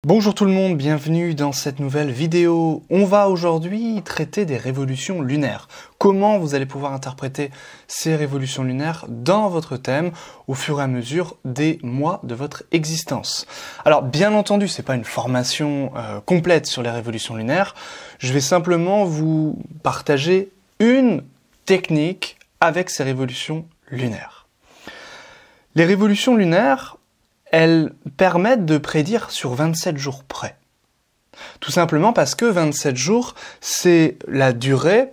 Bonjour tout le monde, bienvenue dans cette nouvelle vidéo. On va aujourd'hui traiter des révolutions lunaires. Comment vous allez pouvoir interpréter ces révolutions lunaires dans votre thème au fur et à mesure des mois de votre existence. Alors bien entendu, c'est pas une formation complète sur les révolutions lunaires. Je vais simplement vous partager une technique avec ces révolutions lunaires. Les révolutions lunaires, elles permettent de prédire sur 27 jours près. Tout simplement parce que 27 jours, c'est la durée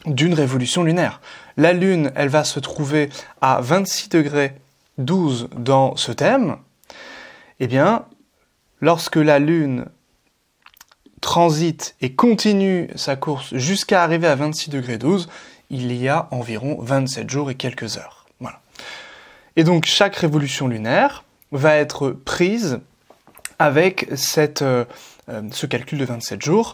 d'une révolution lunaire. La Lune, elle va se trouver à 26 degrés 12 dans ce thème. Eh bien, lorsque la Lune transite et continue sa course jusqu'à arriver à 26 degrés 12, il y a environ 27 jours et quelques heures. Voilà. Et donc, chaque révolution lunaire va être prise avec ce calcul de 27 jours,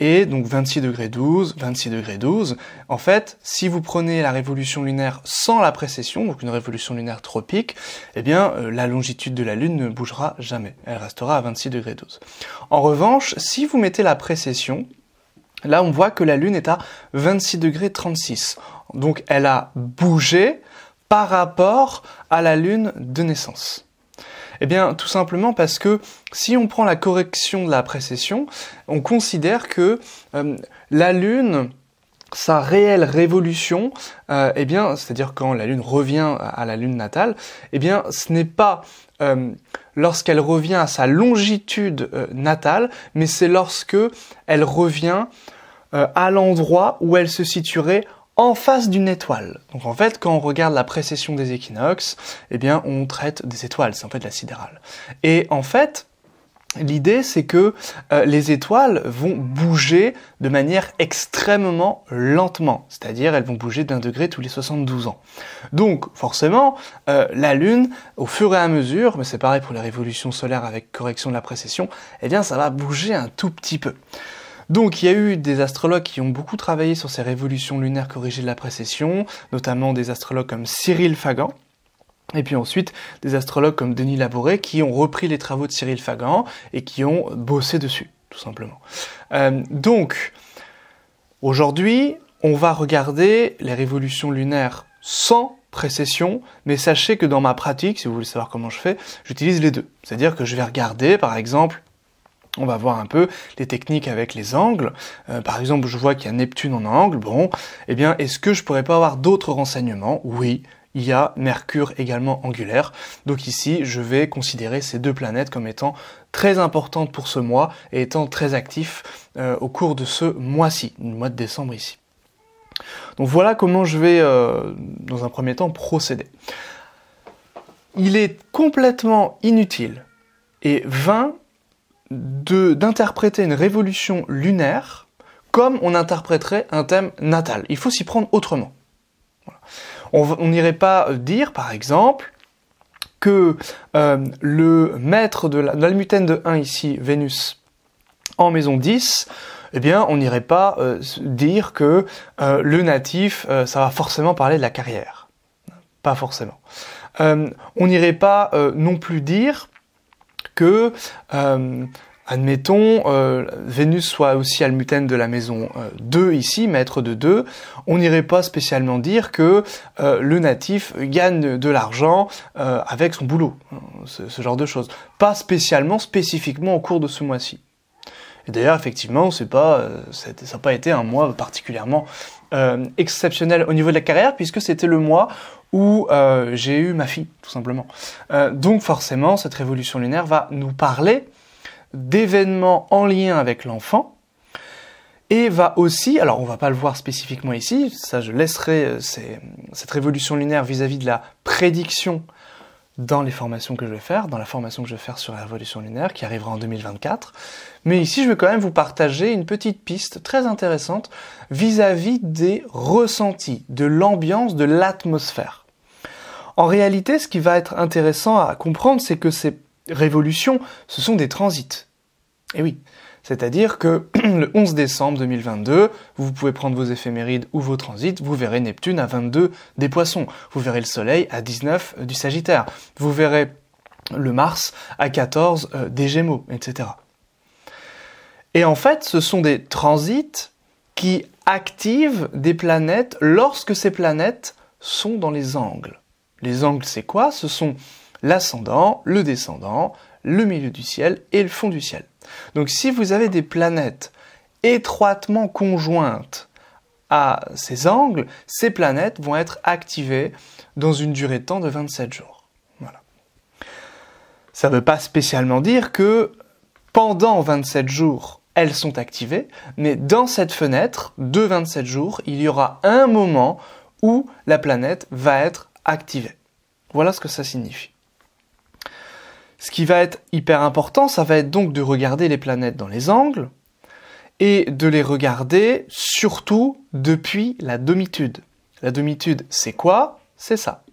et donc 26 degrés 12, 26 degrés 12. En fait, si vous prenez la révolution lunaire sans la précession, donc une révolution lunaire tropique, eh bien, la longitude de la Lune ne bougera jamais. Elle restera à 26 degrés 12. En revanche, si vous mettez la précession, là, on voit que la Lune est à 26 degrés 36. Donc, elle a bougé par rapport à la Lune de naissance. Eh bien, tout simplement parce que si on prend la correction de la précession, on considère que la Lune, sa réelle révolution, eh bien, c'est-à-dire quand la Lune revient à la Lune natale, eh bien, ce n'est pas lorsqu'elle revient à sa longitude natale, mais c'est lorsque elle revient à l'endroit où elle se situerait en face d'une étoile. Donc en fait, quand on regarde la précession des équinoxes, eh bien on traite des étoiles, c'est en fait la sidérale. Et en fait, l'idée c'est que les étoiles vont bouger de manière extrêmement lentement, c'est-à-dire elles vont bouger d'1 degré tous les 72 ans. Donc forcément, la Lune, au fur et à mesure, mais c'est pareil pour les révolutions solaires avec correction de la précession, eh bien ça va bouger un tout petit peu. Donc il y a eu des astrologues qui ont beaucoup travaillé sur ces révolutions lunaires corrigées de la précession, notamment des astrologues comme Cyril Fagan, et puis ensuite des astrologues comme Denis Laboré qui ont repris les travaux de Cyril Fagan et qui ont bossé dessus, tout simplement. Donc aujourd'hui, on va regarder les révolutions lunaires sans précession, mais sachez que dans ma pratique, si vous voulez savoir comment je fais, j'utilise les deux. C'est-à-dire que je vais regarder, par exemple, on va voir un peu les techniques avec les angles. Par exemple, je vois qu'il y a Neptune en angle. Bon, eh bien, est-ce que je pourrais pas avoir d'autres renseignements? Oui, il y a Mercure également angulaire. Donc ici, je vais considérer ces deux planètes comme étant très importantes pour ce mois et étant très actifs au cours de ce mois-ci, le mois de décembre ici. Donc voilà comment je vais, dans un premier temps, procéder. Il est complètement inutile et vain d'interpréter une révolution lunaire comme on interpréterait un thème natal. Il faut s'y prendre autrement. Voilà. On n'irait pas dire, par exemple, que le maître de l'almutène de 1 ici, Vénus, en maison 10, eh bien, on n'irait pas dire que le natif, ça va forcément parler de la carrière. Pas forcément. On n'irait pas non plus dire que, admettons, Vénus soit aussi almutène de la maison 2 ici, maître de 2, on n'irait pas spécialement dire que le natif gagne de l'argent avec son boulot, ce genre de choses. Pas spécifiquement au cours de ce mois-ci. Et d'ailleurs, effectivement, ça n'a pas été un mois particulièrement exceptionnel au niveau de la carrière, puisque c'était le mois où j'ai eu ma fille, tout simplement. Donc forcément, cette révolution lunaire va nous parler d'événements en lien avec l'enfant, et va aussi, alors on va pas le voir spécifiquement ici, ça je laisserai cette révolution lunaire vis-à-vis de la prédiction dans les formations que je vais faire, dans la formation que je vais faire sur la révolution lunaire, qui arrivera en 2024. Mais ici, je vais quand même vous partager une petite piste très intéressante vis-à-vis des ressentis, de l'ambiance, de l'atmosphère. En réalité, ce qui va être intéressant à comprendre, c'est que ces révolutions, ce sont des transits. Et oui, c'est-à-dire que le 11 décembre 2022, vous pouvez prendre vos éphémérides ou vos transits, vous verrez Neptune à 22 des Poissons, vous verrez le Soleil à 19 du Sagittaire, vous verrez le Mars à 14 des Gémeaux, etc. Et en fait, ce sont des transits qui activent des planètes lorsque ces planètes sont dans les angles. Les angles, c'est quoi? Ce sont l'ascendant, le descendant, le milieu du ciel et le fond du ciel. Donc si vous avez des planètes étroitement conjointes à ces angles, ces planètes vont être activées dans une durée de temps de 27 jours. Voilà. Ça ne veut pas spécialement dire que pendant 27 jours, elles sont activées, mais dans cette fenêtre de 27 jours, il y aura un moment où la planète va être activée. Voilà ce que ça signifie. Ce qui va être hyper important, ça va être donc de regarder les planètes dans les angles et de les regarder surtout depuis la domitude. La domitude, c'est quoi? C'est ça.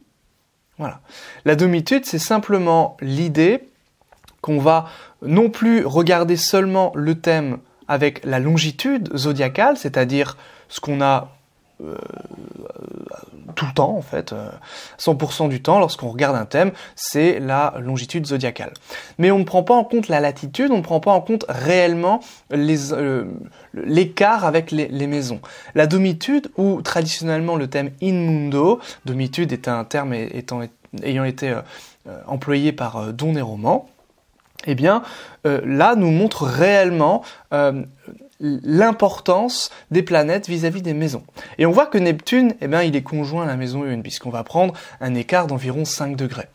Voilà. La domitude, c'est simplement l'idée qu'on va non plus regarder seulement le thème avec la longitude zodiacale, c'est-à-dire ce qu'on a tout le temps en fait, 100% du temps lorsqu'on regarde un thème, c'est la longitude zodiacale. Mais on ne prend pas en compte la latitude, on ne prend pas en compte réellement l'écart avec les maisons. La domitude, ou traditionnellement le thème in mundo, domitude est un terme ayant été employé par Don et Roman, eh bien, là, nous montre réellement l'importance des planètes vis-à-vis des maisons. Et on voit que Neptune, eh bien, il est conjoint à la maison 1, puisqu'on va prendre un écart d'environ 5 degrés.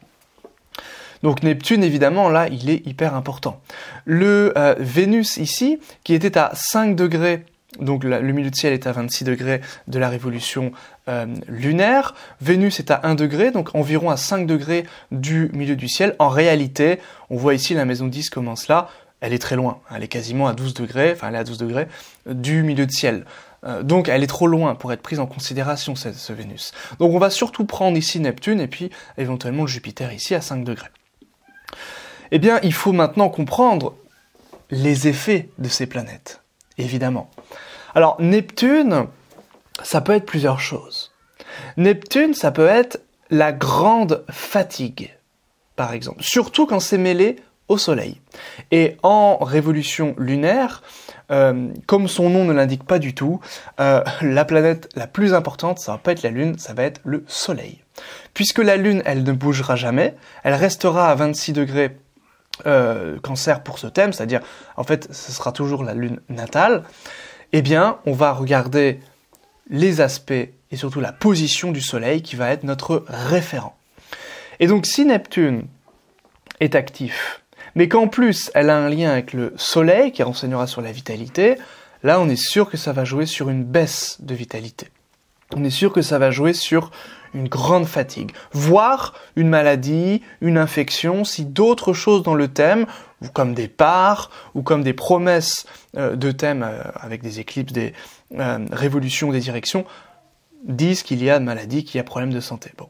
Donc Neptune, évidemment, là, il est hyper important. Le Vénus, ici, qui était à 5 degrés, donc le milieu de ciel est à 26 degrés de la révolution lunaire. Vénus est à 1 degré, donc environ à 5 degrés du milieu du ciel. En réalité, on voit ici la maison 10 commence là, elle est très loin. Elle est quasiment à 12 degrés, enfin elle est à 12 degrés du milieu de ciel. Donc elle est trop loin pour être prise en considération, ce Vénus. Donc on va surtout prendre ici Neptune et puis éventuellement Jupiter ici à 5 degrés. Eh bien, il faut maintenant comprendre les effets de ces planètes, évidemment. Alors Neptune, ça peut être plusieurs choses. Neptune, ça peut être la grande fatigue, par exemple. Surtout quand c'est mêlé au Soleil. Et en révolution lunaire, comme son nom ne l'indique pas du tout, la planète la plus importante, ça va pas être la Lune, ça va être le Soleil. Puisque la Lune, elle ne bougera jamais, elle restera à 26 degrés Cancer pour ce thème, c'est-à-dire, en fait, ce sera toujours la Lune natale, eh bien, on va regarder les aspects et surtout la position du Soleil qui va être notre référent. Et donc, si Neptune est actif, mais qu'en plus, elle a un lien avec le Soleil qui renseignera sur la vitalité, là, on est sûr que ça va jouer sur une baisse de vitalité. On est sûr que ça va jouer sur une grande fatigue, voire une maladie, une infection, si d'autres choses dans le thème, ou comme des parts, ou comme des promesses de thème avec des éclipses, des révolutions, des directions, disent qu'il y a de maladie, qu'il y a problème de santé. Bon.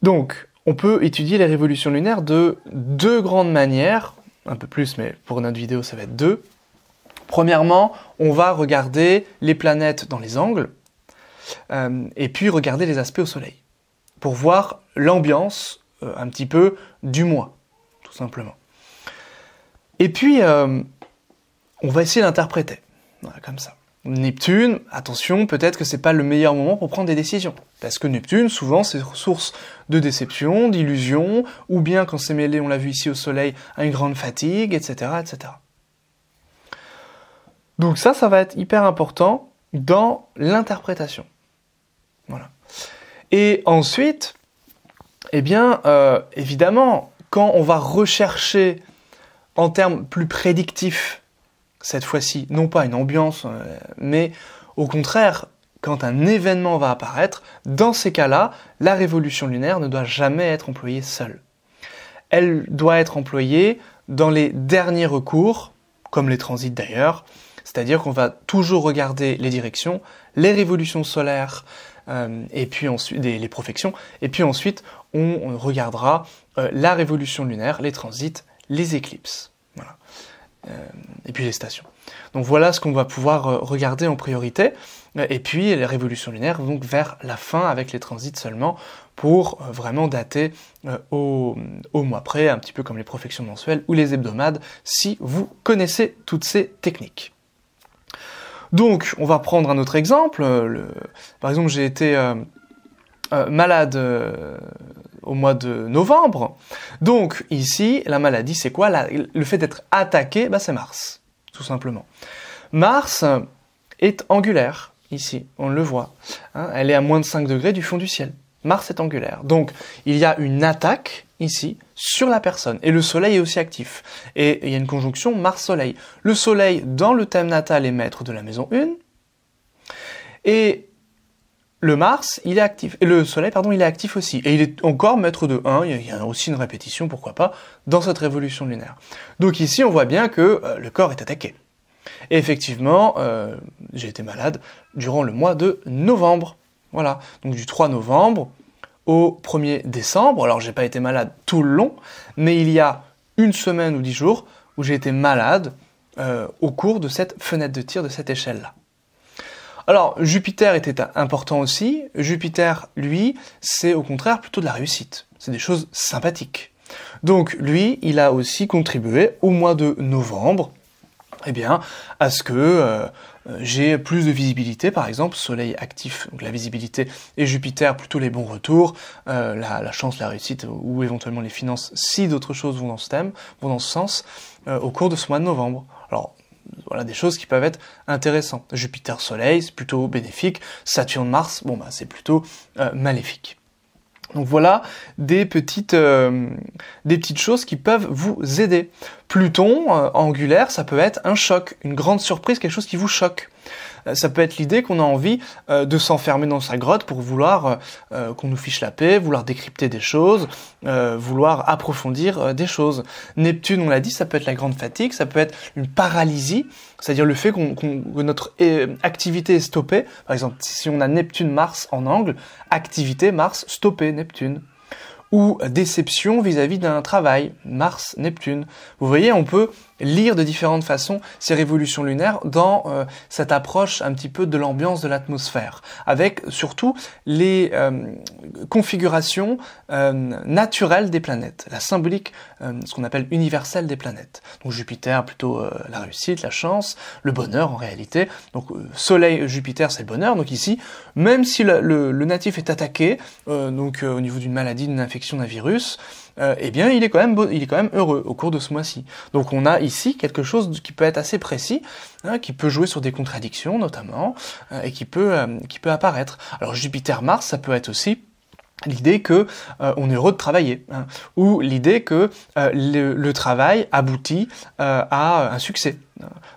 Donc, on peut étudier les révolutions lunaires de deux grandes manières, un peu plus, mais pour notre vidéo, ça va être deux. Premièrement, on va regarder les planètes dans les angles, et puis regarder les aspects au Soleil, pour voir l'ambiance un petit peu du mois, tout simplement. Et puis, on va essayer d'interpréter, voilà, comme ça. Neptune, attention, peut-être que c'est pas le meilleur moment pour prendre des décisions, parce que Neptune, souvent, c'est source de déception, d'illusion, ou bien, quand c'est mêlé, on l'a vu ici au Soleil, à une grande fatigue, etc., etc. Donc ça va être hyper important dans l'interprétation. Voilà. Et ensuite, eh bien, évidemment, quand on va rechercher en termes plus prédictifs, cette fois-ci, non pas une ambiance, mais au contraire, quand un événement va apparaître, dans ces cas-là, la révolution lunaire ne doit jamais être employée seule. Elle doit être employée dans les derniers recours, comme les transits d'ailleurs, c'est-à-dire qu'on va toujours regarder les directions, les révolutions solaires, et puis ensuite les profections, et puis ensuite on regardera la révolution lunaire, les transits, les éclipses, voilà. Et puis les stations. Donc voilà ce qu'on va pouvoir regarder en priorité, et puis les révolutions lunaires donc vers la fin avec les transits seulement pour vraiment dater au mois près, un petit peu comme les profections mensuelles ou les hebdomades, si vous connaissez toutes ces techniques. Donc, on va prendre un autre exemple. Par exemple, j'ai été malade au mois de novembre. Donc, ici, la maladie, c'est quoi? Le fait d'être attaqué, c'est Mars, tout simplement. Mars est angulaire, ici, on le voit. Elle est à moins de 5 degrés du fond du ciel. Mars est angulaire. Donc, il y a une attaque, ici, sur la personne. Et le Soleil est aussi actif. Et il y a une conjonction Mars-Soleil. Le Soleil, dans le thème natal, est maître de la maison 1. Et le Mars, il est actif. Et le Soleil, pardon, il est actif aussi. Et il est encore maître de 1. Il y a aussi une répétition, pourquoi pas, dans cette révolution lunaire. Donc ici, on voit bien que le corps est attaqué. Et effectivement, j'ai été malade durant le mois de novembre. Voilà, donc du 3 novembre au 1er décembre. Alors, j'ai pas été malade tout le long, mais il y a une semaine ou 10 jours où j'ai été malade au cours de cette fenêtre de tir, de cette échelle-là. Alors, Jupiter était important aussi. Jupiter, lui, c'est au contraire plutôt de la réussite. C'est des choses sympathiques. Donc, lui, il a aussi contribué au mois de novembre, à ce que j'ai plus de visibilité, par exemple, Soleil actif, donc la visibilité, et Jupiter, plutôt les bons retours, la chance, la réussite, ou éventuellement les finances, si d'autres choses vont dans ce thème, vont dans ce sens, au cours de ce mois de novembre. Alors, voilà des choses qui peuvent être intéressantes. Jupiter-Soleil, c'est plutôt bénéfique, Saturne-Mars, c'est plutôt maléfique. Donc voilà des petites choses qui peuvent vous aider. Pluton, angulaire, ça peut être un choc, une grande surprise, quelque chose qui vous choque. Ça peut être l'idée qu'on a envie de s'enfermer dans sa grotte pour vouloir qu'on nous fiche la paix, vouloir décrypter des choses, vouloir approfondir des choses. Neptune, on l'a dit, ça peut être la grande fatigue, ça peut être une paralysie, c'est-à-dire le fait que notre activité est stoppée. Par exemple, si on a Neptune-Mars en angle, activité Mars stoppée, Neptune. Ou déception vis-à-vis d'un travail, Mars-Neptune. Vous voyez, on peut lire de différentes façons ces révolutions lunaires dans cette approche un petit peu de l'ambiance de l'atmosphère, avec surtout les configurations naturelles des planètes, la symbolique, ce qu'on appelle universelle des planètes. Donc Jupiter, plutôt la réussite, la chance, le bonheur en réalité. Donc Soleil, Jupiter, c'est le bonheur. Donc ici, même si le natif est attaqué, au niveau d'une maladie, d'une infection, d'un virus, il est quand même heureux au cours de ce mois-ci. Donc on a ici quelque chose qui peut être assez précis, qui peut jouer sur des contradictions notamment, et qui peut apparaître. Alors Jupiter-Mars, ça peut être aussi l'idée que on est heureux de travailler, ou l'idée que le travail aboutit à un succès.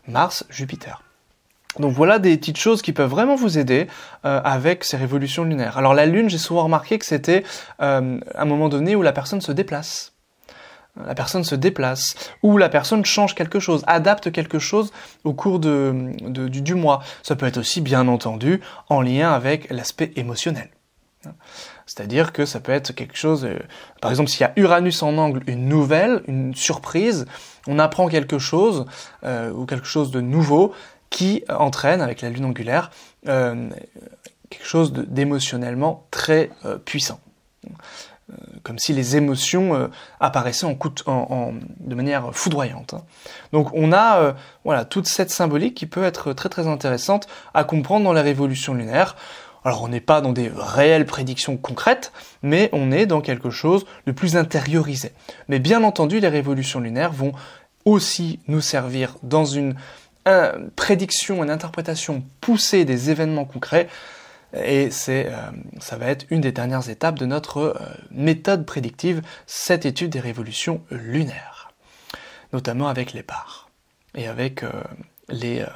Mars-Jupiter. Donc voilà des petites choses qui peuvent vraiment vous aider avec ces révolutions lunaires. Alors la Lune, j'ai souvent remarqué que c'était un moment donné où la personne se déplace. Ou la personne change quelque chose, adapte quelque chose au cours du mois. Ça peut être aussi, bien entendu, en lien avec l'aspect émotionnel. C'est-à-dire que ça peut être quelque chose, par exemple, s'il y a Uranus en angle, une nouvelle, une surprise, on apprend quelque chose, ou quelque chose de nouveau, qui entraîne, avec la lune angulaire, quelque chose d'émotionnellement très puissant. Comme si les émotions apparaissaient de manière foudroyante. Donc on a toute cette symbolique qui peut être très très intéressante à comprendre dans la révolution lunaire. Alors on n'est pas dans des réelles prédictions concrètes, mais on est dans quelque chose de plus intériorisé. Mais bien entendu, les révolutions lunaires vont aussi nous servir dans une prédiction, une interprétation poussée des événements concrets, et ça va être une des dernières étapes de notre méthode prédictive, cette étude des révolutions lunaires, notamment avec les parts et avec les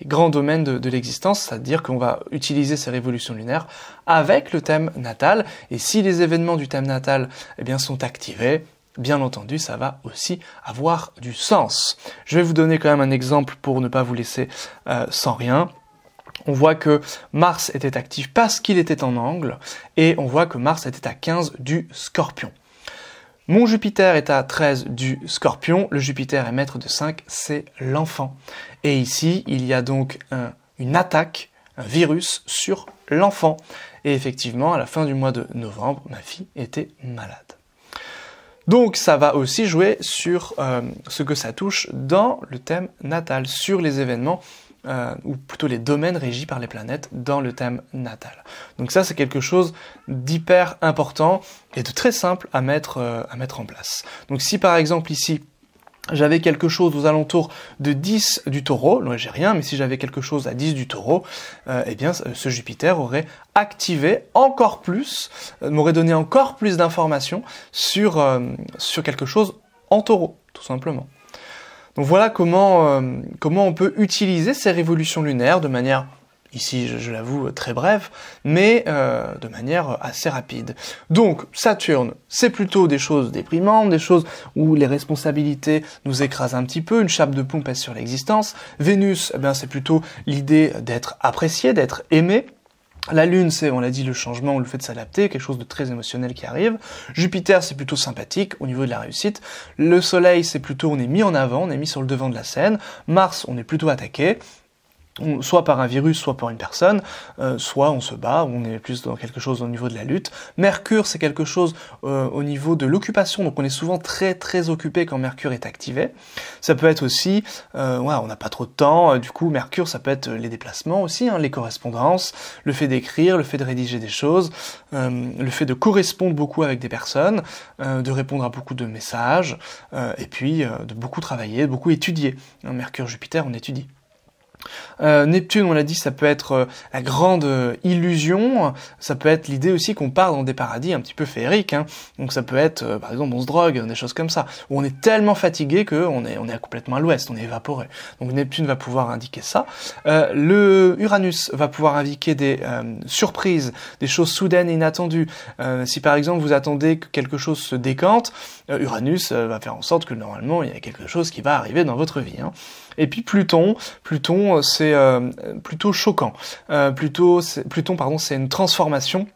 grands domaines de l'existence, c'est-à-dire qu'on va utiliser ces révolutions lunaires avec le thème natal, et si les événements du thème natal sont activés, bien entendu, ça va aussi avoir du sens. Je vais vous donner quand même un exemple pour ne pas vous laisser sans rien. On voit que Mars était actif parce qu'il était en angle, et on voit que Mars était à 15 du Scorpion. Mon Jupiter est à 13 du Scorpion, le Jupiter est maître de 5, c'est l'enfant. Et ici, il y a donc une attaque, un virus sur l'enfant. Et effectivement, à la fin du mois de novembre, ma fille était malade. Donc ça va aussi jouer sur ce que ça touche dans le thème natal, sur les événements, ou plutôt les domaines régis par les planètes dans le thème natal. Donc ça c'est quelque chose d'hyper important et de très simple à mettre en place. Donc si par exemple ici, j'avais quelque chose aux alentours de 10 du taureau, là j'ai rien, mais si j'avais quelque chose à 10 du taureau, eh bien ce Jupiter aurait activé encore plus, m'aurait donné encore plus d'informations sur quelque chose en taureau, tout simplement. Donc voilà comment on peut utiliser ces révolutions lunaires de manière, ici je l'avoue, très brève, mais de manière assez rapide. Donc Saturne, c'est plutôt des choses déprimantes, des choses où les responsabilités nous écrasent un petit peu, une chape de plomb pèse sur l'existence. Vénus, eh bien, c'est plutôt l'idée d'être apprécié, d'être aimé. La Lune, c'est, on l'a dit, le changement ou le fait de s'adapter, quelque chose de très émotionnel qui arrive. Jupiter, c'est plutôt sympathique au niveau de la réussite. Le Soleil, c'est plutôt, on est mis en avant, on est mis sur le devant de la scène. Mars, on est plutôt attaqué, soit par un virus, soit par une personne, soit on se bat, on est plus dans quelque chose au niveau de la lutte. Mercure, c'est quelque chose au niveau de l'occupation, donc on est souvent très très occupé quand Mercure est activé. Ça peut être aussi, on n'a pas trop de temps, du coup Mercure, ça peut être les déplacements aussi, les correspondances, le fait d'écrire, le fait de rédiger des choses, le fait de correspondre beaucoup avec des personnes, de répondre à beaucoup de messages, et puis de beaucoup travailler, de beaucoup étudier. Mercure, Jupiter, on étudie. Neptune, on l'a dit, ça peut être la grande illusion, ça peut être l'idée aussi qu'on part dans des paradis un petit peu féeriques, donc ça peut être, par exemple, on se drogue, des choses comme ça, où on est tellement fatigué qu'on est complètement à l'ouest, on est évaporé. Donc Neptune va pouvoir indiquer ça. Le Uranus va pouvoir indiquer des surprises, des choses soudaines et inattendues. Si par exemple vous attendez que quelque chose se décante, Uranus va faire en sorte que normalement il y a quelque chose qui va arriver dans votre vie. Et puis Pluton, c'est plutôt choquant. Pluton, c'est une transformation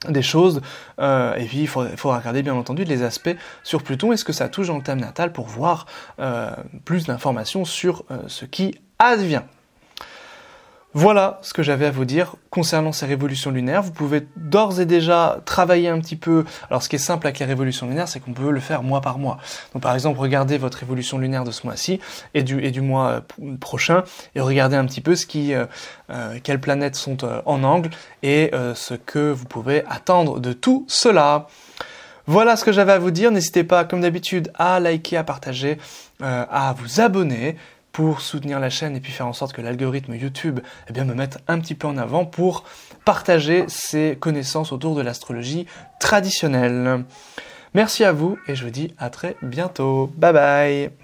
des choses. Et puis il faudra regarder bien entendu les aspects sur Pluton et ce que ça touche dans le thème natal pour voir plus d'informations sur ce qui advient. Voilà ce que j'avais à vous dire concernant ces révolutions lunaires. Vous pouvez d'ores et déjà travailler un petit peu. Alors ce qui est simple avec les révolutions lunaires, c'est qu'on peut le faire mois par mois. Donc par exemple, regardez votre révolution lunaire de ce mois-ci et du mois prochain et regardez un petit peu quelles planètes sont en angle et ce que vous pouvez attendre de tout cela. Voilà ce que j'avais à vous dire. N'hésitez pas, comme d'habitude, à liker, à partager, à vous abonner pour soutenir la chaîne et puis faire en sorte que l'algorithme YouTube me mette un petit peu en avant pour partager ses connaissances autour de l'astrologie traditionnelle. Merci à vous et je vous dis à très bientôt. Bye bye!